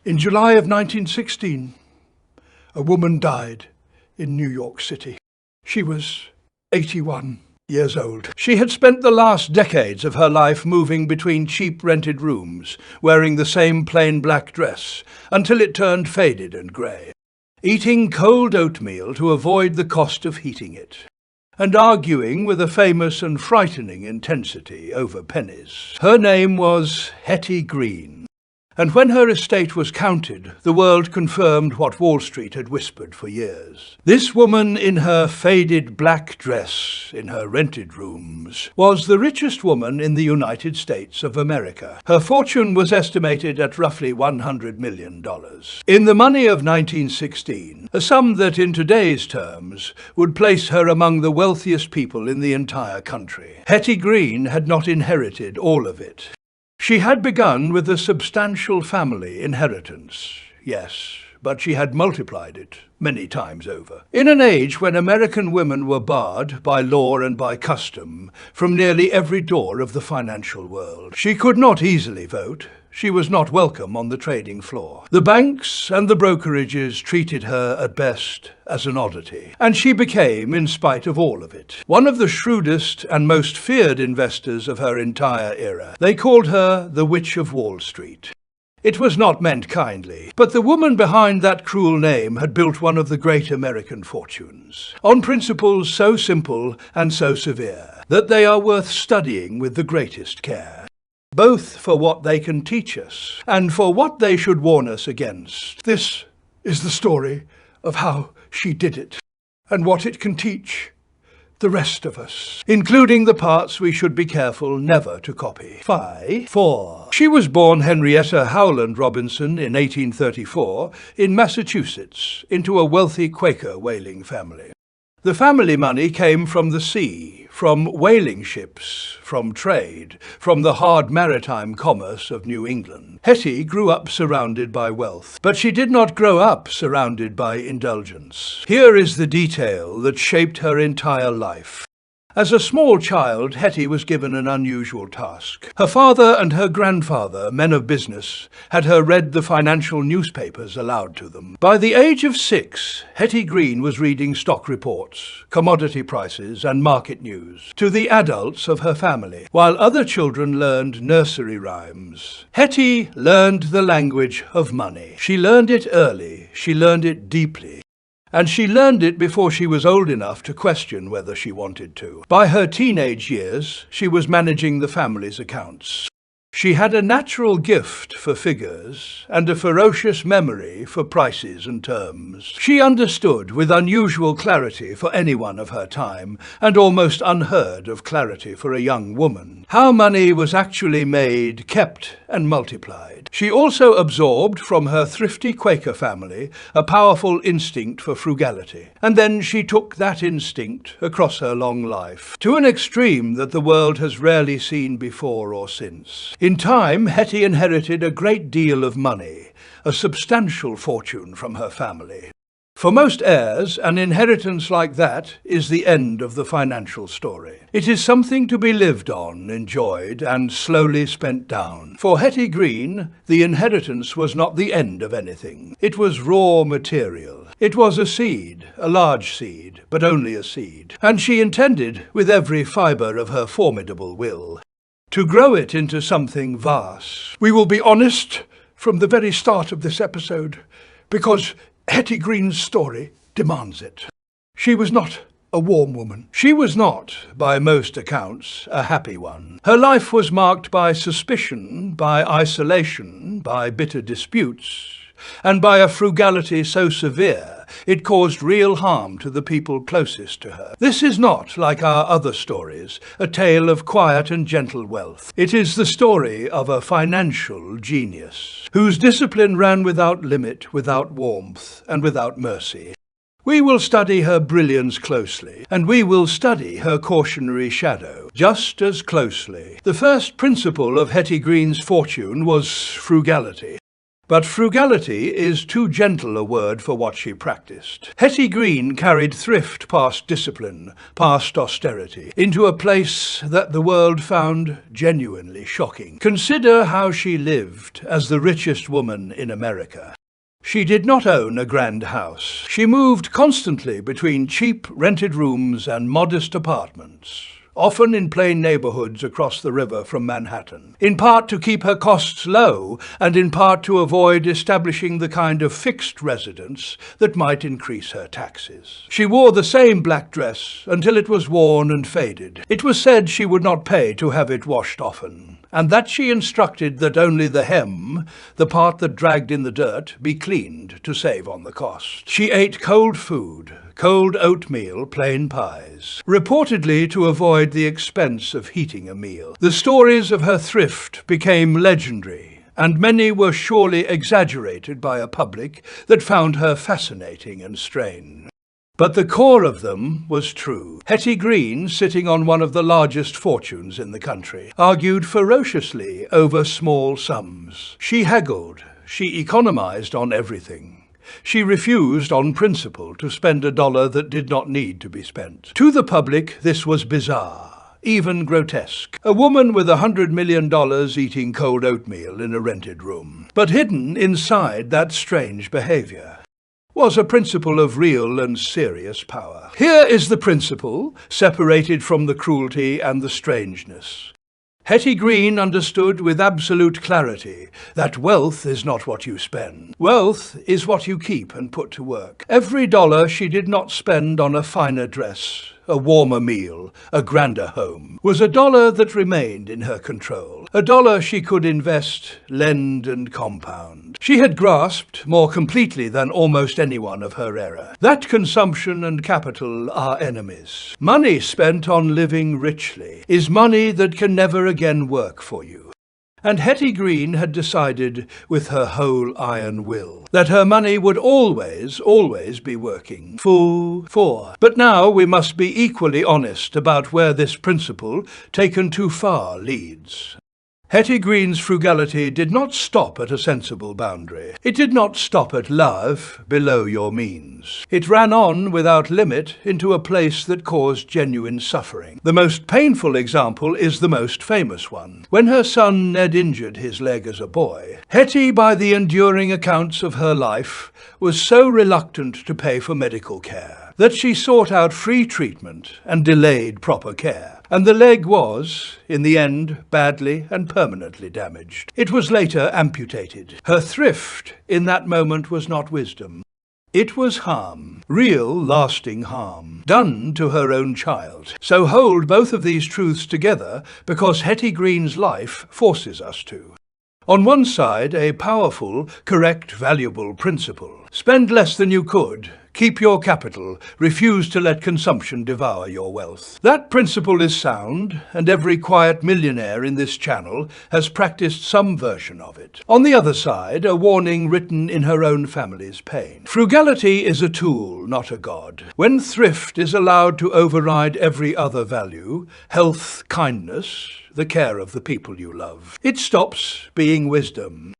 In July of 1916, a woman died in New York City. She was 81 years old. She had spent the last decades of her life moving between cheap rented rooms, wearing the same plain black dress, until it turned faded and grey, eating cold oatmeal to avoid the cost of heating it, and arguing with a famous and frightening intensity over pennies. Her name was Hetty Green. And when her estate was counted, the world confirmed what Wall Street had whispered for years. This woman in her faded black dress, in her rented rooms, was the richest woman in the United States of America. Her fortune was estimated at roughly $100 million. In the money of 1916, a sum that in today's terms would place her among the wealthiest people in the entire country. Hetty Green had not inherited all of it. She had begun with a substantial family inheritance, yes, but she had multiplied it many times over. In an age when American women were barred by law and by custom from nearly every door of the financial world, she could not easily vote. She was not welcome on the trading floor. The banks and the brokerages treated her at best as an oddity, and she became, in spite of all of it, one of the shrewdest and most feared investors of her entire era. They called her the Witch of Wall Street. It was not meant kindly, but the woman behind that cruel name had built one of the great American fortunes, on principles so simple and so severe that they are worth studying with the greatest care, both for what they can teach us and for what they should warn us against. This is the story of how she did it and what it can teach the rest of us, including the parts we should be careful never to copy. 4. She was born Henrietta Howland Robinson in 1834 in Massachusetts into a wealthy Quaker whaling family. The family money came from the sea, from whaling ships, from trade, from the hard maritime commerce of New England. Hetty grew up surrounded by wealth, but she did not grow up surrounded by indulgence. Here is the detail that shaped her entire life. As a small child, Hetty was given an unusual task. Her father and her grandfather, men of business, had her read the financial newspapers aloud to them. By the age of 6, Hetty Green was reading stock reports, commodity prices, and market news to the adults of her family, while other children learned nursery rhymes. Hetty learned the language of money. She learned it early. She learned it deeply. And she learned it before she was old enough to question whether she wanted to. By her teenage years, she was managing the family's accounts. She had a natural gift for figures and a ferocious memory for prices and terms. She understood with unusual clarity for anyone of her time, and almost unheard of clarity for a young woman, how money was actually made, kept, and multiplied. She also absorbed from her thrifty Quaker family a powerful instinct for frugality, and then she took that instinct across her long life, to an extreme that the world has rarely seen before or since. In time, Hetty inherited a great deal of money, a substantial fortune from her family. For most heirs, an inheritance like that is the end of the financial story. It is something to be lived on, enjoyed, and slowly spent down. For Hetty Green, the inheritance was not the end of anything. It was raw material. It was a seed, a large seed, but only a seed. And she intended, with every fibre of her formidable will, to grow it into something vast. We will be honest from the very start of this episode, because Hetty Green's story demands it. She was not a warm woman. She was not, by most accounts, a happy one. Her life was marked by suspicion, by isolation, by bitter disputes, and by a frugality so severe it caused real harm to the people closest to her. This is not, like our other stories, a tale of quiet and gentle wealth. It is the story of a financial genius, whose discipline ran without limit, without warmth, and without mercy. We will study her brilliance closely, and we will study her cautionary shadow just as closely. The first principle of Hetty Green's fortune was frugality. But frugality is too gentle a word for what she practiced. Hetty Green carried thrift past discipline, past austerity, into a place that the world found genuinely shocking. Consider how she lived as the richest woman in America. She did not own a grand house. She moved constantly between cheap rented rooms and modest apartments, often in plain neighborhoods across the river from Manhattan, in part to keep her costs low and in part to avoid establishing the kind of fixed residence that might increase her taxes. She wore the same black dress until it was worn and faded. It was said she would not pay to have it washed often, and that she instructed that only the hem, the part that dragged in the dirt, be cleaned to save on the cost. She ate cold food, cold oatmeal, plain pies, reportedly to avoid the expense of heating a meal. The stories of her thrift became legendary, and many were surely exaggerated by a public that found her fascinating and strange. But the core of them was true. Hetty Green, sitting on one of the largest fortunes in the country, argued ferociously over small sums. She haggled. She economized on everything. She refused, on principle, to spend a dollar that did not need to be spent. To the public, this was bizarre, even grotesque. A woman with $100 million eating cold oatmeal in a rented room. But hidden inside that strange behavior was a principle of real and serious power. Here is the principle, separated from the cruelty and the strangeness. Hetty Green understood with absolute clarity that wealth is not what you spend. Wealth is what you keep and put to work. Every dollar she did not spend on a finer dress, a warmer meal, a grander home, was a dollar that remained in her control. A dollar she could invest, lend, and compound. She had grasped, more completely than almost anyone of her era, that consumption and capital are enemies. Money spent on living richly is money that can never again work for you. And Hetty Green had decided, with her whole iron will, that her money would always be working for. But now we must be equally honest about where this principle, taken too far, leads. Hetty Green's frugality did not stop at a sensible boundary. It did not stop at love below your means. It ran on without limit into a place that caused genuine suffering. The most painful example is the most famous one. When her son Ned injured his leg as a boy, Hetty, by the enduring accounts of her life, was so reluctant to pay for medical care that she sought out free treatment and delayed proper care. And the leg was, in the end, badly and permanently damaged. It was later amputated. Her thrift in that moment was not wisdom. It was harm, real, lasting harm, done to her own child. So hold both of these truths together, because Hetty Green's life forces us to. On one side, a powerful, correct, valuable principle. Spend less than you could. Keep your capital. Refuse to let consumption devour your wealth. That principle is sound, and every quiet millionaire in this channel has practiced some version of it. On the other side, a warning written in her own family's pain. Frugality is a tool, not a god. When thrift is allowed to override every other value, health, kindness, the care of the people you love, it stops being wisdom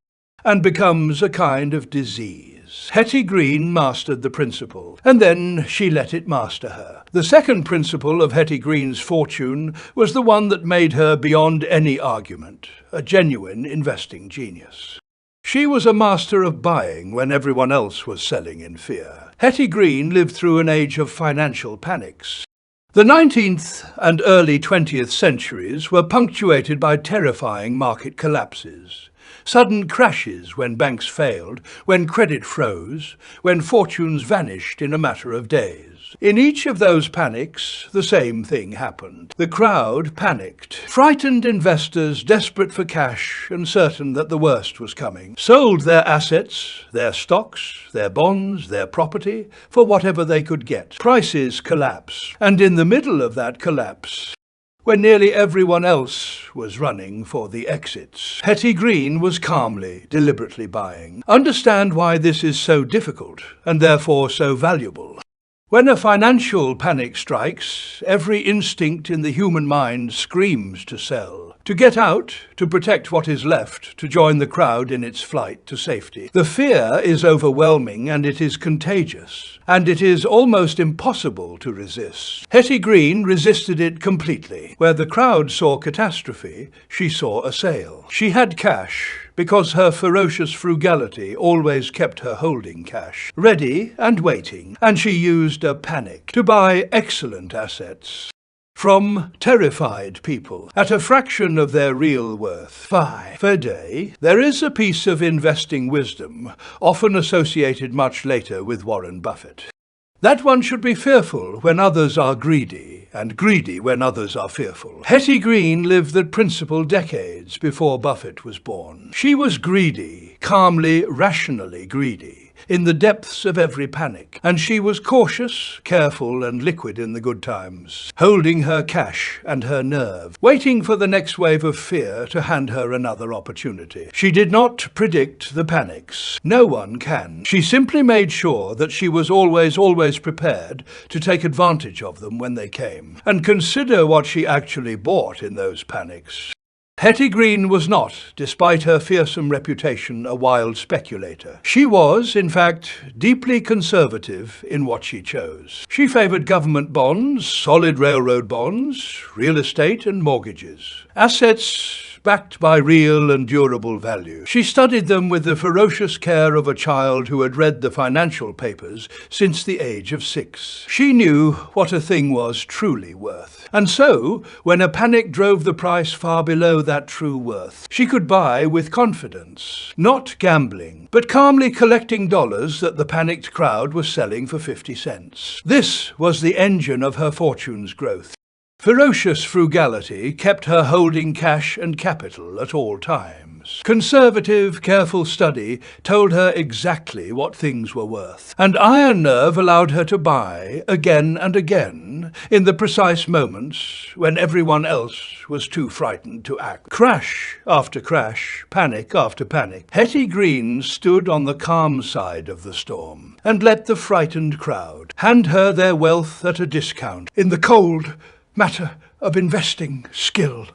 and becomes a kind of disease. Hetty Green mastered the principle, and then she let it master her. The second principle of Hetty Green's fortune was the one that made her, beyond any argument, a genuine investing genius. She was a master of buying when everyone else was selling in fear. Hetty Green lived through an age of financial panics. The 19th and early 20th centuries were punctuated by terrifying market collapses. Sudden crashes when banks failed, when credit froze, when fortunes vanished in a matter of days. In each of those panics, the same thing happened. The crowd panicked. Frightened investors, desperate for cash and certain that the worst was coming, sold their assets, their stocks, their bonds, their property, for whatever they could get. Prices collapsed. And in the middle of that collapse, when nearly everyone else was running for the exits, Hetty Green was calmly, deliberately buying. Understand why this is so difficult, and therefore so valuable. When a financial panic strikes, every instinct in the human mind screams to sell, to get out, to protect what is left, to join the crowd in its flight to safety. The fear is overwhelming and it is contagious, and it is almost impossible to resist. Hetty Green resisted it completely. Where the crowd saw catastrophe, she saw a sale. She had cash, because her ferocious frugality always kept her holding cash, ready and waiting, and she used a panic to buy excellent assets from terrified people at a fraction of their real worth. Fide, there is a piece of investing wisdom, often associated much later with Warren Buffett. That one should be fearful when others are greedy, and greedy when others are fearful. Hetty Green lived that principle decades before Buffett was born. She was greedy, calmly, rationally greedy, in the depths of every panic, and she was cautious, careful, and liquid in the good times, holding her cash and her nerve, waiting for the next wave of fear to hand her another opportunity. She did not predict the panics. No one can. She simply made sure that she was always prepared to take advantage of them when they came. And consider what she actually bought in those panics. Hetty Green was not, despite her fearsome reputation, a wild speculator. She was, in fact, deeply conservative in what she chose. She favoured government bonds, solid railroad bonds, real estate and mortgages. Assets backed by real and durable value. She studied them with the ferocious care of a child who had read the financial papers since the age of 6. She knew what a thing was truly worth. And so, when a panic drove the price far below that true worth, she could buy with confidence, not gambling, but calmly collecting dollars that the panicked crowd was selling for 50 cents. This was the engine of her fortune's growth. Ferocious frugality kept her holding cash and capital at all times. Conservative, careful study told her exactly what things were worth. And iron nerve allowed her to buy, again and again, in the precise moments when everyone else was too frightened to act. Crash after crash, panic after panic, Hetty Green stood on the calm side of the storm and let the frightened crowd hand her their wealth at a discount in the cold matter of investing skill.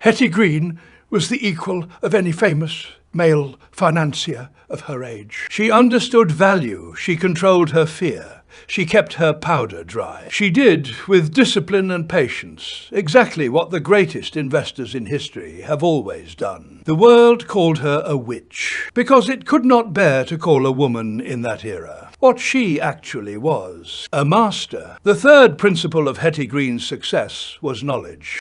Hetty Green was the equal of any famous male financier of her age. She understood value, she controlled her fear, she kept her powder dry. She did, with discipline and patience, exactly what the greatest investors in history have always done. The world called her a witch, because it could not bear to call a woman in that era what she actually was, a master. The third principle of Hetty Green's success was knowledge.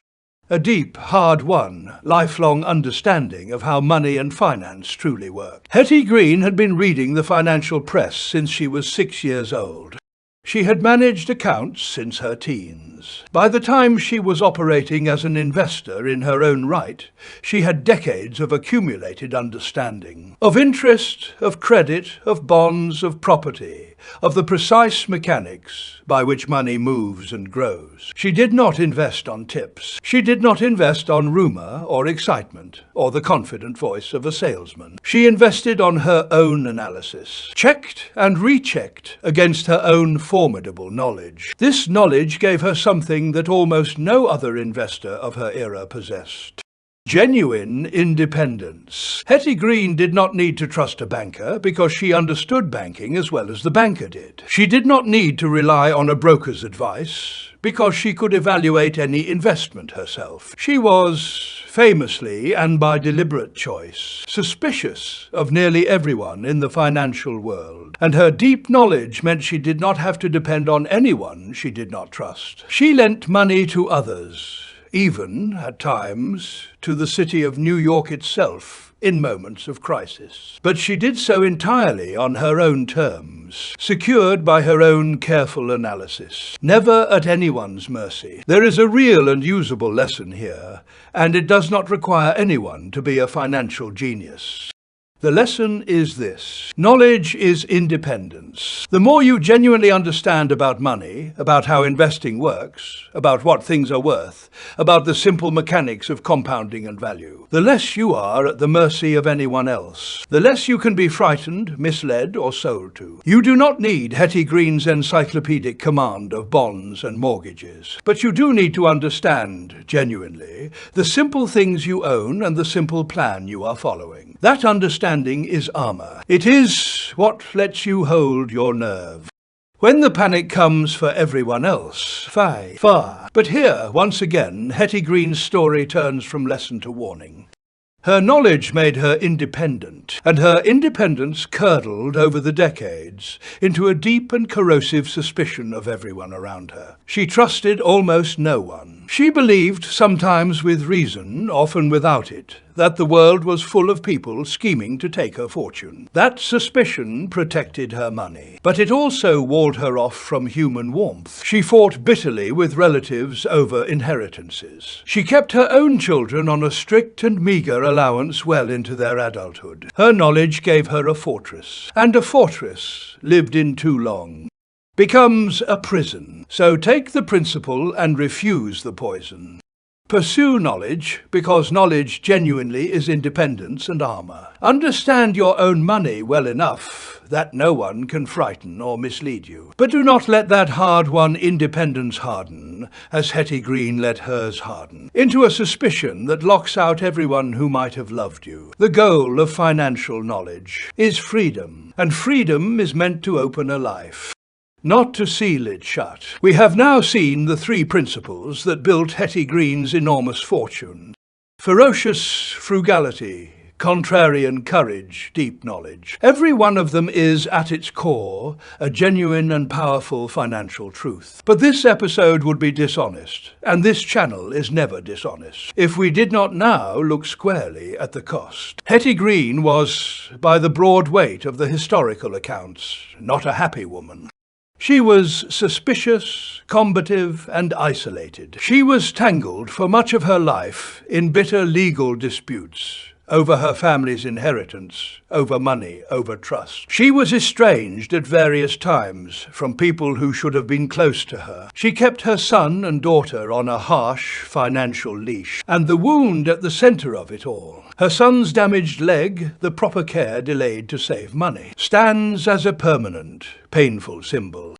A deep, hard-won, lifelong understanding of how money and finance truly work. Hetty Green had been reading the financial press since she was 6 years old. She had managed accounts since her teens. By the time she was operating as an investor in her own right, she had decades of accumulated understanding. Of interest, of credit, of bonds, of property, of the precise mechanics by which money moves and grows. She did not invest on tips. She did not invest on rumour or excitement or the confident voice of a salesman. She invested on her own analysis, checked and rechecked against her own formidable knowledge. This knowledge gave her something that almost no other investor of her era possessed. Genuine independence. Hetty Green did not need to trust a banker because she understood banking as well as the banker did. She did not need to rely on a broker's advice because she could evaluate any investment herself. She was, famously and by deliberate choice, suspicious of nearly everyone in the financial world, and her deep knowledge meant she did not have to depend on anyone she did not trust. She lent money to others, even, at times, to the city of New York itself in moments of crisis. But she did so entirely on her own terms, secured by her own careful analysis, never at anyone's mercy. There is a real and usable lesson here, and it does not require anyone to be a financial genius. The lesson is this: knowledge is independence. The more you genuinely understand about money, about how investing works, about what things are worth, about the simple mechanics of compounding and value, the less you are at the mercy of anyone else, the less you can be frightened, misled, or sold to. You do not need Hetty Green's encyclopedic command of bonds and mortgages, but you do need to understand, genuinely, the simple things you own and the simple plan you are following. That understanding is armor. It is what lets you hold your nerve. When the panic comes for everyone else, far. But here, once again, Hetty Green's story turns from lesson to warning. Her knowledge made her independent, and her independence curdled over the decades into a deep and corrosive suspicion of everyone around her. She trusted almost no one. She believed, sometimes with reason, often without it, that the world was full of people scheming to take her fortune. That suspicion protected her money, but it also walled her off from human warmth. She fought bitterly with relatives over inheritances. She kept her own children on a strict and meagre allowance well into their adulthood. Her knowledge gave her a fortress, and a fortress, lived in too long, becomes a prison. So take the principle and refuse the poison. Pursue knowledge, because knowledge genuinely is independence and armor. Understand your own money well enough that no one can frighten or mislead you. But do not let that hard-won independence harden, as Hetty Green let hers harden, into a suspicion that locks out everyone who might have loved you. The goal of financial knowledge is freedom, and freedom is meant to open a life, not to seal it shut. We have now seen the three principles that built Hetty Green's enormous fortune: ferocious frugality, contrarian courage, deep knowledge. Every one of them is, at its core, a genuine and powerful financial truth. But this episode would be dishonest, and this channel is never dishonest, if we did not now look squarely at the cost. Hetty Green was, by the broad weight of the historical accounts, not a happy woman. She was suspicious, combative, and isolated. She was tangled for much of her life in bitter legal disputes over her family's inheritance, over money, over trust. She was estranged at various times from people who should have been close to her. She kept her son and daughter on a harsh financial leash, and the wound at the center of it all, her son's damaged leg, the proper care delayed to save money, stands as a permanent, painful symbol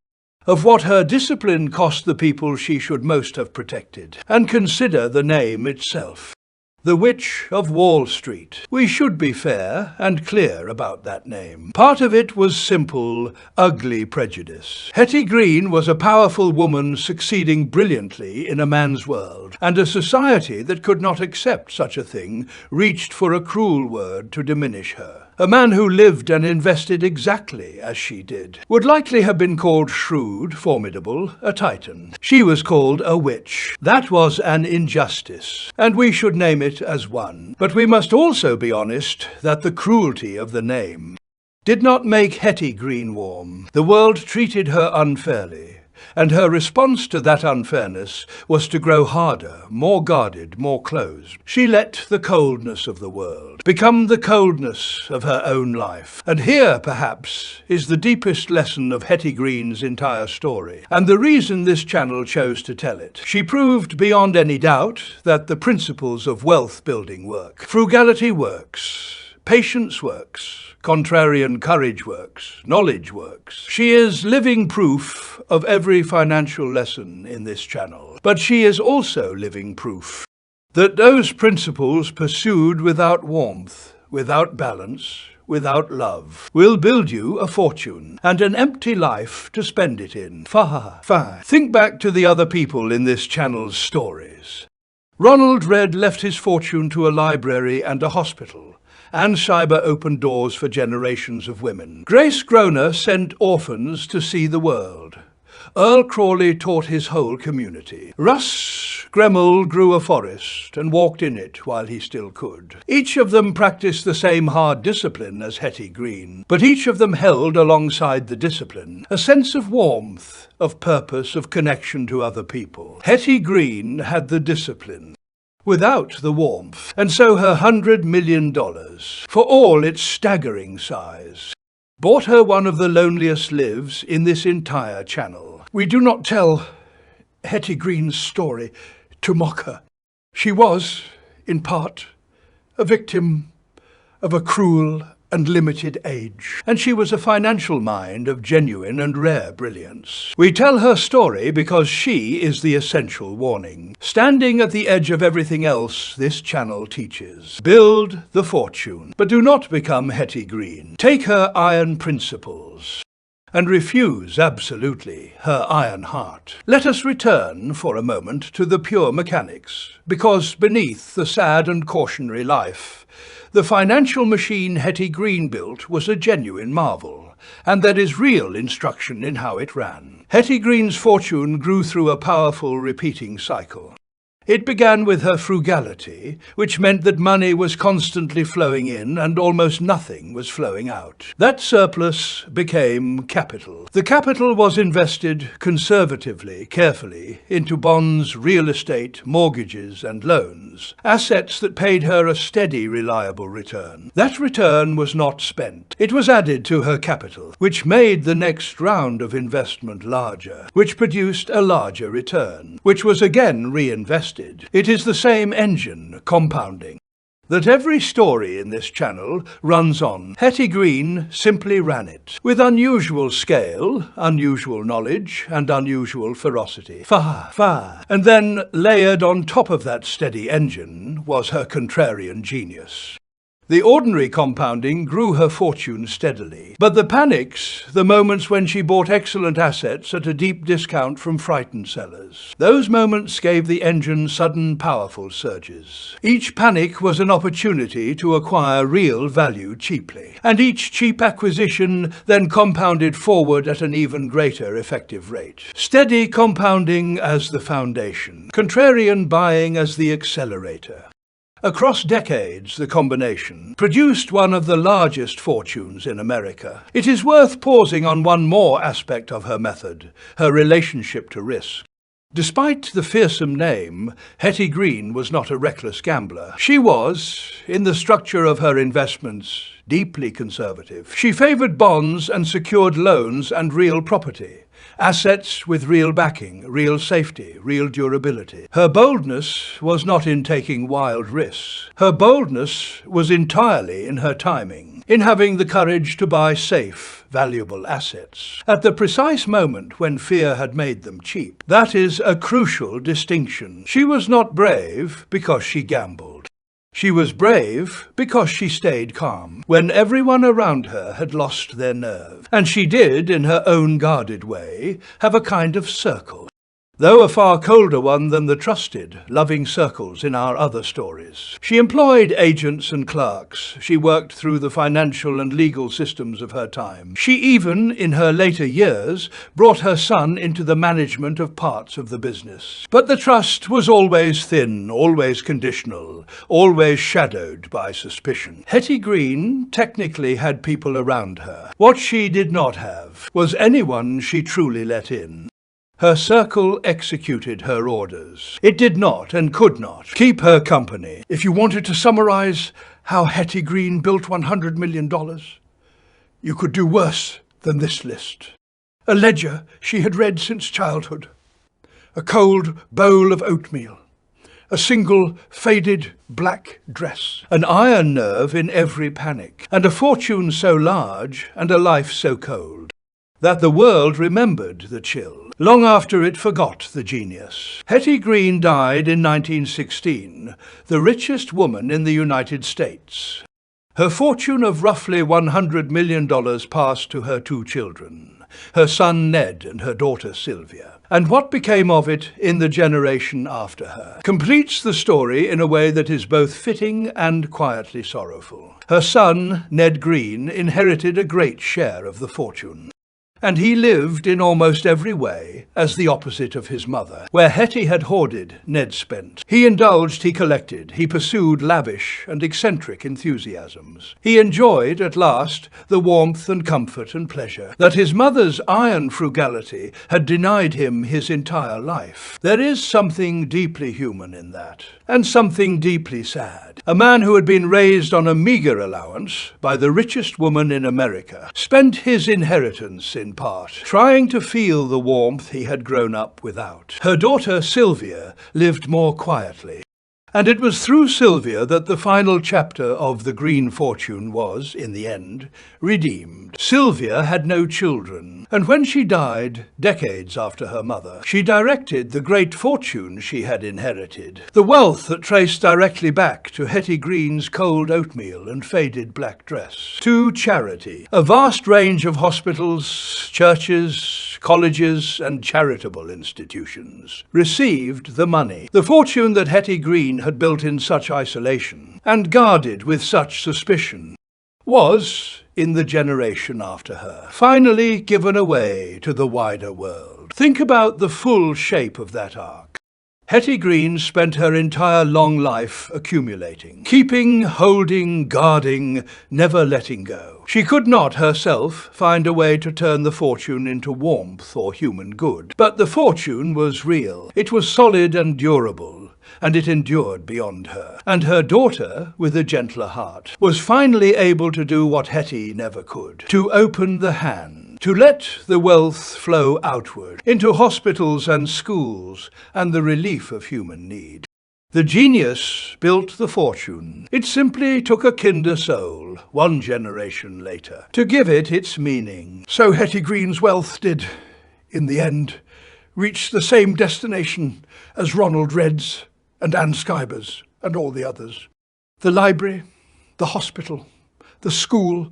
of what her discipline cost the people she should most have protected. And consider the name itself: the Witch of Wall Street. We should be fair and clear about that name. Part of it was simple, ugly prejudice. Hetty Green was a powerful woman succeeding brilliantly in a man's world, and a society that could not accept such a thing reached for a cruel word to diminish her. A man who lived and invested exactly as she did would likely have been called shrewd, formidable, a titan. She was called a witch. That was an injustice, and we should name it as one. But we must also be honest that the cruelty of the name did not make Hetty Green warm. The world treated her unfairly, and her response to that unfairness was to grow harder, more guarded, more closed. She let the coldness of the world become the coldness of her own life. And here, perhaps, is the deepest lesson of Hetty Green's entire story, and the reason this channel chose to tell it. She proved beyond any doubt that the principles of wealth building work. Frugality works. Patience works. Contrarian courage works. Knowledge works. She is living proof of every financial lesson in this channel. But she is also living proof that those principles pursued without warmth, without balance, without love, will build you a fortune and an empty life to spend it in. Think back to the other people in this channel's stories. Ronald Red left his fortune to a library and a hospital. Anne Scheiber opened doors for generations of women. Grace Groner sent orphans to see the world. Earl Crawley taught his whole community. Russ Gremmel grew a forest and walked in it while he still could. Each of them practiced the same hard discipline as Hetty Green, but each of them held alongside the discipline a sense of warmth, of purpose, of connection to other people. Hetty Green had the discipline. without the warmth, and so her $100 million, for all its staggering size, bought her one of the loneliest lives in this entire channel. We do not tell Hetty Green's story to mock her. She was, in part, a victim of a cruel and limited age, and she was a financial mind of genuine and rare brilliance. We tell her story because she is the essential warning, standing at the edge of everything else this channel teaches. Build the fortune, but do not become Hetty Green. Take her iron principles and refuse absolutely her iron heart. Let us return for a moment to the pure mechanics, because beneath the sad and cautionary life, the financial machine Hetty Green built was a genuine marvel, and there is real instruction in how it ran. Hetty Green's fortune grew through a powerful repeating cycle. It began with her frugality, which meant that money was constantly flowing in and almost nothing was flowing out. That surplus became capital. The capital was invested conservatively, carefully, into bonds, real estate, mortgages and loans, assets that paid her a steady, reliable return. That return was not spent. It was added to her capital, which made the next round of investment larger, which produced a larger return, which was again reinvested. It is the same engine, compounding, that every story in this channel runs on. Hetty Green simply ran it, with unusual scale, unusual knowledge, and unusual ferocity. Far. And then, layered on top of that steady engine, was her contrarian genius. The ordinary compounding grew her fortune steadily, but the panics, the moments when she bought excellent assets at a deep discount from frightened sellers, those moments gave the engine sudden, powerful surges. Each panic was an opportunity to acquire real value cheaply, and each cheap acquisition then compounded forward at an even greater effective rate. Steady compounding as the foundation, contrarian buying as the accelerator. Across decades, the combination produced one of the largest fortunes in America. It is worth pausing on one more aspect of her method, her relationship to risk. Despite the fearsome name, Hetty Green was not a reckless gambler. She was, in the structure of her investments, deeply conservative. She favored bonds and secured loans and real property. Assets with real backing, real safety, real durability. Her boldness was not in taking wild risks. Her boldness was entirely in her timing, in having the courage to buy safe, valuable assets at the precise moment when fear had made them cheap. That is a crucial distinction. She was not brave because she gambled. She was brave because she stayed calm when everyone around her had lost their nerve. And she did, in her own guarded way, have a kind of circle, though a far colder one than the trusted, loving circles in our other stories. She employed agents and clerks. She worked through the financial and legal systems of her time. She even, in her later years, brought her son into the management of parts of the business. But the trust was always thin, always conditional, always shadowed by suspicion. Hetty Green technically had people around her. What she did not have was anyone she truly let in. Her circle executed her orders. It did not and could not keep her company. If you wanted to summarize how Hetty Green built $100 million, you could do worse than this list. A ledger she had read since childhood, a cold bowl of oatmeal, a single faded black dress, an iron nerve in every panic, and a fortune so large and a life so cold that the world remembered the chill long after it forgot the genius. Hetty Green died in 1916, the richest woman in the United States. Her fortune of roughly $100 million passed to her two children, her son Ned and her daughter Sylvia. And what became of it in the generation after her completes the story in a way that is both fitting and quietly sorrowful. Her son, Ned Green, inherited a great share of the fortune. and he lived in almost every way as the opposite of his mother. Where Hetty had hoarded, Ned spent. He indulged, he collected, he pursued lavish and eccentric enthusiasms. He enjoyed, at last, the warmth and comfort and pleasure that his mother's iron frugality had denied him his entire life. There is something deeply human in that, and something deeply sad. A man who had been raised on a meagre allowance by the richest woman in America spent his inheritance in part trying to feel the warmth he had grown up without. Her daughter Sylvia lived more quietly. And it was through Sylvia that the final chapter of The Green Fortune was, in the end, redeemed. Sylvia had no children, and when she died, decades after her mother, she directed the great fortune she had inherited, the wealth that traced directly back to Hetty Green's cold oatmeal and faded black dress, to charity. A vast range of hospitals, churches, colleges, and charitable institutions received the money. The fortune that Hetty Green had built in such isolation and guarded with such suspicion was, in the generation after her, finally given away to the wider world. Think about the full shape of that arc. Hetty Green spent her entire long life accumulating, keeping, holding, guarding, never letting go. She could not herself find a way to turn the fortune into warmth or human good. But the fortune was real. It was solid and durable, and it endured beyond her. And her daughter, with a gentler heart, was finally able to do what Hetty never could, to open the hand, to let the wealth flow outward, into hospitals and schools, and the relief of human need. The genius built the fortune. It simply took a kinder soul, one generation later, to give it its meaning. So Hetty Green's wealth did, in the end, reach the same destination as Ronald Redd's and Anne Skyber's and all the others. The library, the hospital, the school,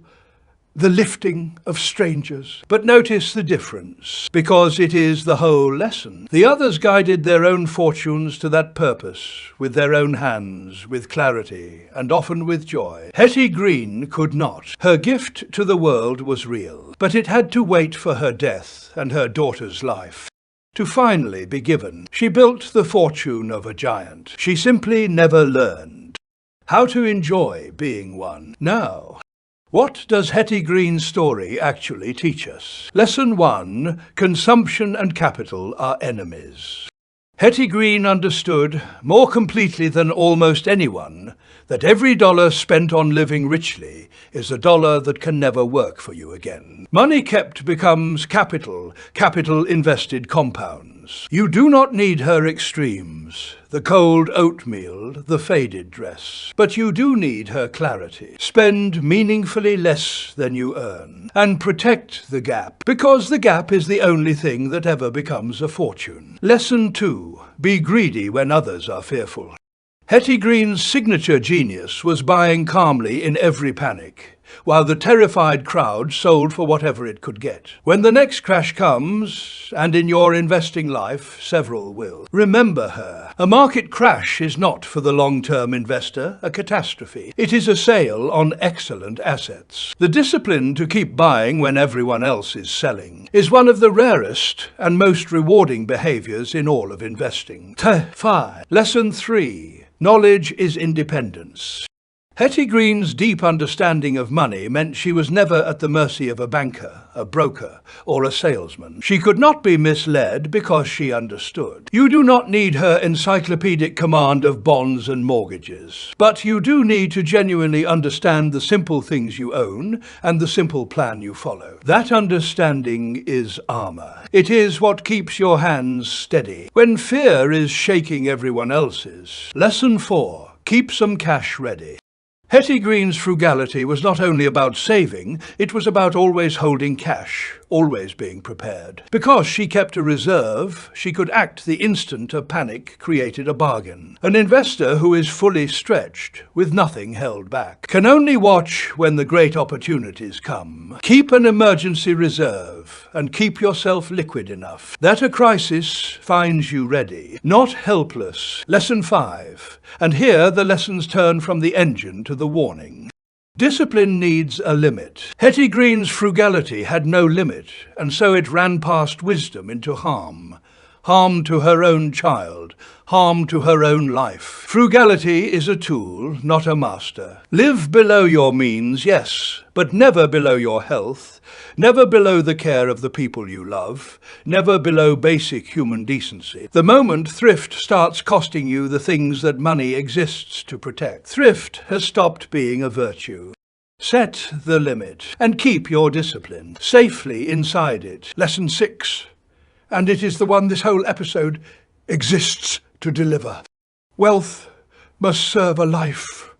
the lifting of strangers. But notice the difference, because it is the whole lesson. The others guided their own fortunes to that purpose, with their own hands, with clarity, and often with joy. Hetty Green could not. Her gift to the world was real, but it had to wait for her death and her daughter's life to finally be given. She built the fortune of a giant. She simply never learned how to enjoy being one. Now, what does Hetty Green's story actually teach us? Lesson 1. Consumption and capital are enemies. Hetty Green understood, more completely than almost anyone, that every dollar spent on living richly is a dollar that can never work for you again. Money kept becomes capital, capital invested compounds. You do not need her extremes, the cold oatmeal, the faded dress, but you do need her clarity. Spend meaningfully less than you earn, and protect the gap, because the gap is the only thing that ever becomes a fortune. Lesson 2. Be greedy when others are fearful. Hetty Green's signature genius was buying calmly in every panic, while the terrified crowd sold for whatever it could get. When the next crash comes, and in your investing life several will, remember her. A market crash is not for the long-term investor a catastrophe. It is a sale on excellent assets. The discipline to keep buying when everyone else is selling is one of the rarest and most rewarding behaviors in all of investing. 5. Lesson 3. Knowledge is independence. Hetty Green's deep understanding of money meant she was never at the mercy of a banker, a broker, or a salesman. She could not be misled because she understood. You do not need her encyclopedic command of bonds and mortgages, but you do need to genuinely understand the simple things you own and the simple plan you follow. That understanding is armor. It is what keeps your hands steady when fear is shaking everyone else's. Lesson 4. Keep some cash ready. Hetty Green's frugality was not only about saving, it was about always holding cash, always being prepared. Because she kept a reserve, she could act the instant a panic created a bargain. An investor who is fully stretched, with nothing held back, can only watch when the great opportunities come. Keep an emergency reserve, and keep yourself liquid enough that a crisis finds you ready, not helpless. Lesson 5. And here the lessons turn from the engine to the warning. Discipline needs a limit. Hetty Green's frugality had no limit, and so it ran past wisdom into harm. Harm to her own child, harm to her own life. Frugality is a tool, not a master. Live below your means, yes, but never below your health, never below the care of the people you love, never below basic human decency. The moment thrift starts costing you the things that money exists to protect, thrift has stopped being a virtue. Set the limit and keep your discipline safely inside it. Lesson 6. And it is the one this whole episode exists to deliver. Wealth must serve a life,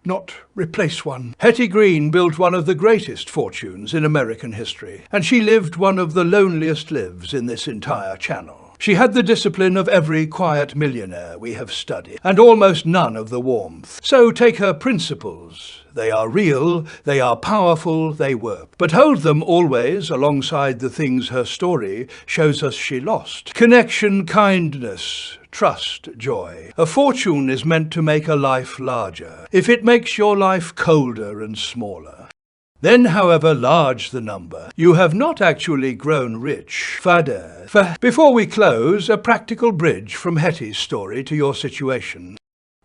not replace one. Hetty Green built one of the greatest fortunes in American history, and she lived one of the loneliest lives in this entire channel. She had the discipline of every quiet millionaire we have studied, and almost none of the warmth. So take her principles. They are real, they are powerful, they work. But hold them always alongside the things her story shows us she lost. Connection, kindness, trust, joy. A fortune is meant to make a life larger. If it makes your life colder and smaller, then, however large the number, you have not actually grown rich. Before we close, a practical bridge from Hetty's story to your situation.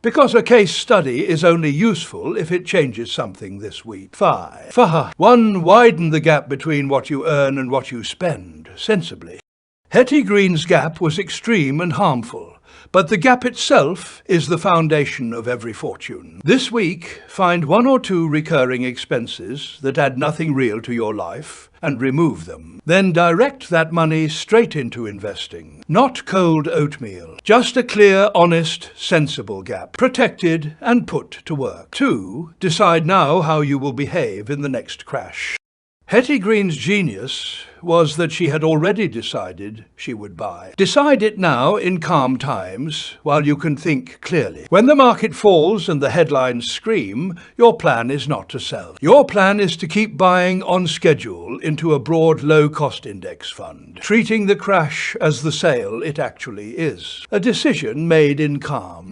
Because a case study is only useful if it changes something this week. 1. Widen the gap between what you earn and what you spend, sensibly. Hetty Green's gap was extreme and harmful, but the gap itself is the foundation of every fortune. This week, find 1 or 2 recurring expenses that add nothing real to your life and remove them. Then direct that money straight into investing. Not cold oatmeal, just a clear, honest, sensible gap, protected and put to work. 2. Decide now how you will behave in the next crash. Hetty Green's genius was that she had already decided she would buy. Decide it now in calm times while you can think clearly. When the market falls and the headlines scream, your plan is not to sell. Your plan is to keep buying on schedule into a broad low-cost index fund, treating the crash as the sale it actually is. A decision made in calm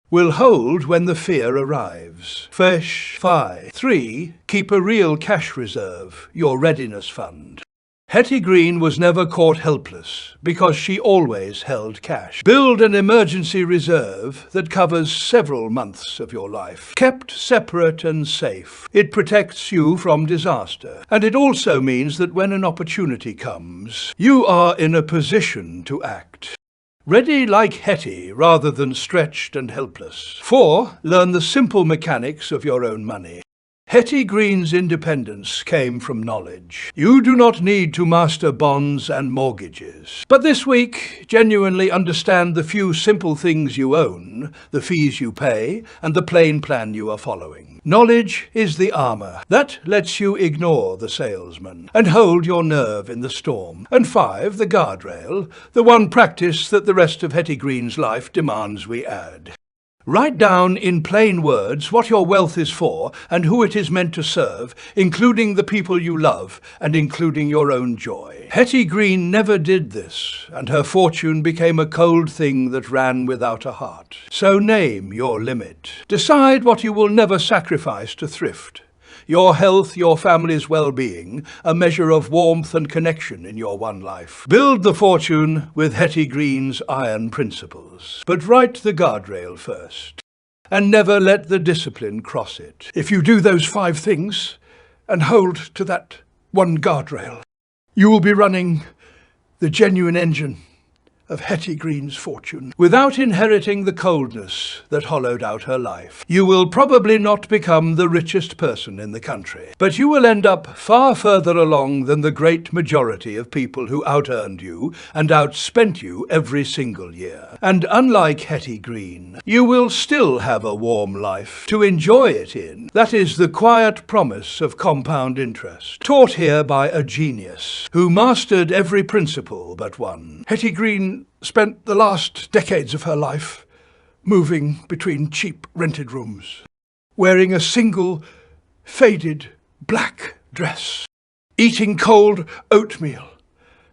will hold when the fear arrives. 3. Keep a real cash reserve, your readiness fund. Hetty Green was never caught helpless because she always held cash. Build an emergency reserve that covers several months of your life, kept separate and safe. It protects you from disaster, and it also means that when an opportunity comes, you are in a position to act. Ready like Hetty rather than stretched and helpless. 4. Learn the simple mechanics of your own money. Hetty Green's independence came from knowledge. You do not need to master bonds and mortgages. But this week, genuinely understand the few simple things you own, the fees you pay, and the plain plan you are following. Knowledge is the armor that lets you ignore the salesman and hold your nerve in the storm. And 5, the guardrail, the one practice that the rest of Hetty Green's life demands we add. Write down in plain words what your wealth is for and who it is meant to serve, including the people you love and including your own joy. Hetty Green never did this, and her fortune became a cold thing that ran without a heart. So name your limit. Decide what you will never sacrifice to thrift. Your health, your family's well-being, a measure of warmth and connection in your one life. Build the fortune with Hetty Green's iron principles. But write the guardrail first, and never let the discipline cross it. If you do those 5 things, and hold to that one guardrail, you will be running the genuine engine of Hetty Green's fortune, without inheriting the coldness that hollowed out her life. You will probably not become the richest person in the country, but you will end up far further along than the great majority of people who out-earned you and outspent you every single year. And unlike Hetty Green, you will still have a warm life to enjoy it in. That is the quiet promise of compound interest, taught here by a genius who mastered every principle but one. Hetty Green spent the last decades of her life moving between cheap rented rooms, wearing a single faded black dress, eating cold oatmeal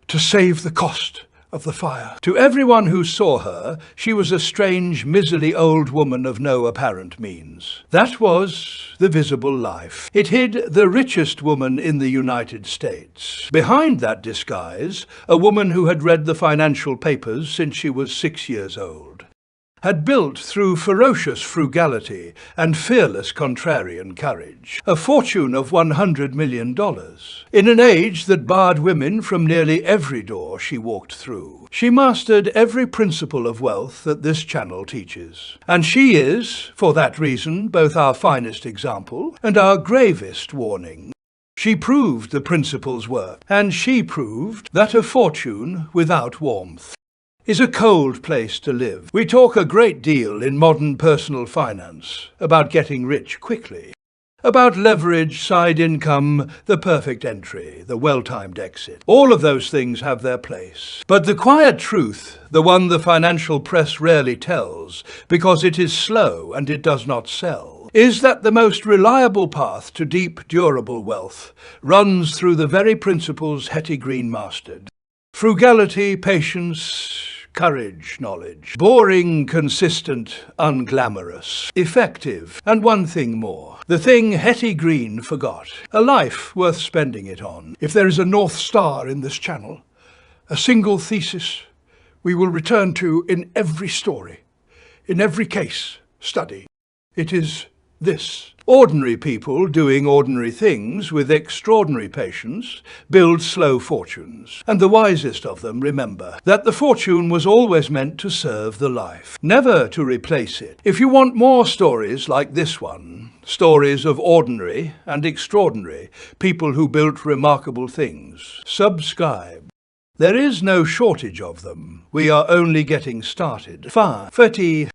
to save the cost of the fire. To everyone who saw her, she was a strange, miserly old woman of no apparent means. That was the visible life. It hid the richest woman in the United States. Behind that disguise, a woman who had read the financial papers since she was 6 years old, had built through ferocious frugality and fearless contrarian courage a fortune of $100 million. In an age that barred women from nearly every door she walked through, she mastered every principle of wealth that this channel teaches. And she is, for that reason, both our finest example and our gravest warning. She proved the principles work, and she proved that a fortune without warmth is a cold place to live. We talk a great deal in modern personal finance about getting rich quickly, about leverage, side income, the perfect entry, the well-timed exit. All of those things have their place. But the quiet truth, the one the financial press rarely tells because it is slow and it does not sell, is that the most reliable path to deep, durable wealth runs through the very principles Hetty Green mastered. Frugality, patience, courage, knowledge. Boring, consistent, unglamorous. Effective. And one thing more. The thing Hetty Green forgot. A life worth spending it on. If there is a North Star in this channel, a single thesis we will return to in every story, in every case study, it is this: ordinary people doing ordinary things with extraordinary patience build slow fortunes. And the wisest of them remember that the fortune was always meant to serve the life, never to replace it. If you want more stories like this one, stories of ordinary and extraordinary people who built remarkable things, subscribe. There is no shortage of them. We are only getting started. 30